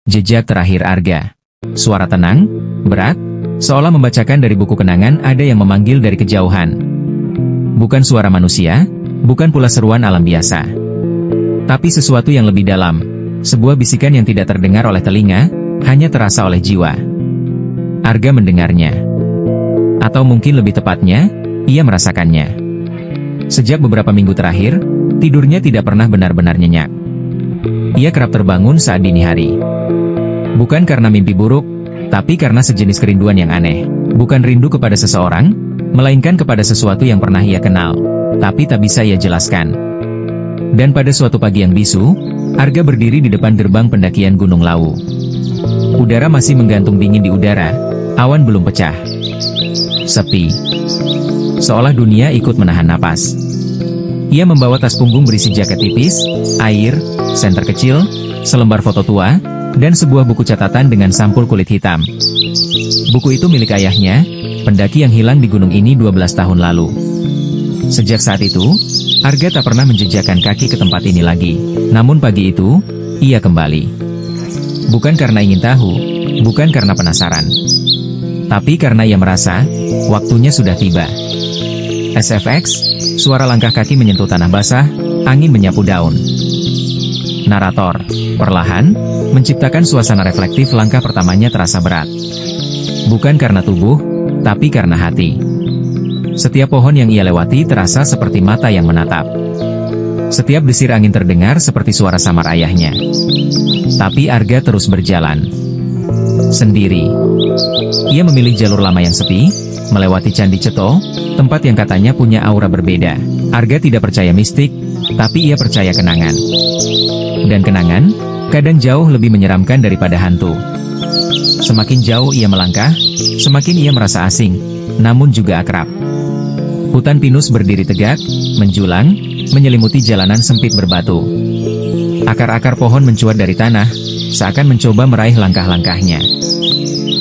Jejak terakhir Arga. Suara tenang, berat, seolah membacakan dari buku kenangan ada yang memanggil dari kejauhan. Bukan suara manusia, bukan pula seruan alam biasa. Tapi sesuatu yang lebih dalam, sebuah bisikan yang tidak terdengar oleh telinga, hanya terasa oleh jiwa. Arga mendengarnya. Atau mungkin lebih tepatnya, ia merasakannya. Sejak beberapa minggu terakhir, tidurnya tidak pernah benar-benar nyenyak. Ia kerap terbangun saat dini hari. Bukan karena mimpi buruk, tapi karena sejenis kerinduan yang aneh. Bukan rindu kepada seseorang, melainkan kepada sesuatu yang pernah ia kenal, tapi tak bisa ia jelaskan. Dan pada suatu pagi yang bisu, Arga berdiri di depan gerbang pendakian Gunung Lawu. Udara masih menggantung dingin di udara, awan belum pecah. Sepi. Seolah dunia ikut menahan napas. Ia membawa tas punggung berisi jaket tipis, air, senter kecil, selembar foto tua, dan sebuah buku catatan dengan sampul kulit hitam. Buku itu milik ayahnya, pendaki yang hilang di gunung ini 12 tahun lalu. Sejak saat itu, Arga tak pernah menjejakkan kaki ke tempat ini lagi. Namun pagi itu, ia kembali. Bukan karena ingin tahu, bukan karena penasaran. Tapi karena ia merasa, waktunya sudah tiba. SFX, suara langkah kaki menyentuh tanah basah, angin menyapu daun. Narator, perlahan, menciptakan suasana reflektif langkah pertamanya terasa berat. Bukan karena tubuh, tapi karena hati. Setiap pohon yang ia lewati terasa seperti mata yang menatap. Setiap desir angin terdengar seperti suara samar ayahnya. Tapi Arga terus berjalan. Sendiri. Ia memilih jalur lama yang sepi, melewati Candi Ceto, tempat yang katanya punya aura berbeda. Arga tidak percaya mistik, tapi ia percaya kenangan. Dan kenangan, kadang jauh lebih menyeramkan daripada hantu. Semakin jauh ia melangkah, semakin ia merasa asing, namun juga akrab. Hutan pinus berdiri tegak, menjulang, menyelimuti jalanan sempit berbatu. Akar-akar pohon mencuat dari tanah, seakan mencoba meraih langkah-langkahnya.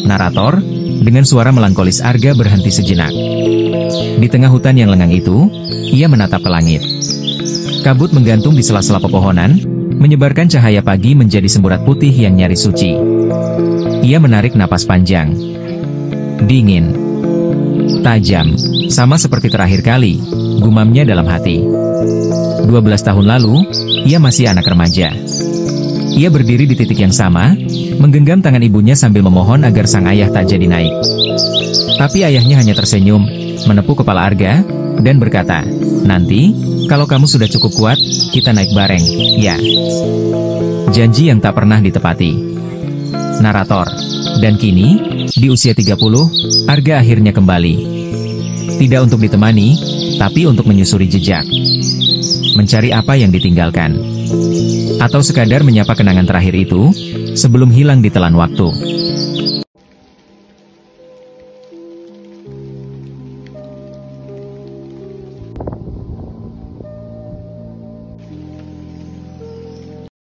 Narator, dengan suara melankolis Arga berhenti sejenak. Di tengah hutan yang lengang itu, ia menatap ke langit. Kabut menggantung di sela-sela pepohonan, menyebarkan cahaya pagi menjadi semburat putih yang nyaris suci. Ia menarik napas panjang. Dingin. Tajam. Sama seperti terakhir kali, gumamnya dalam hati. 12 tahun lalu, ia masih anak remaja. Ia berdiri di titik yang sama, menggenggam tangan ibunya sambil memohon agar sang ayah tak jadi naik. Tapi ayahnya hanya tersenyum, menepuk kepala Arga, dan berkata, "Nanti, kalau kamu sudah cukup kuat, kita naik bareng, ya." Janji yang tak pernah ditepati. Narator. Dan kini, di usia 30, Arga akhirnya kembali. Tidak untuk ditemani, tapi untuk menyusuri jejak. Mencari apa yang ditinggalkan. Atau sekadar menyapa kenangan terakhir itu, sebelum hilang di telan waktu.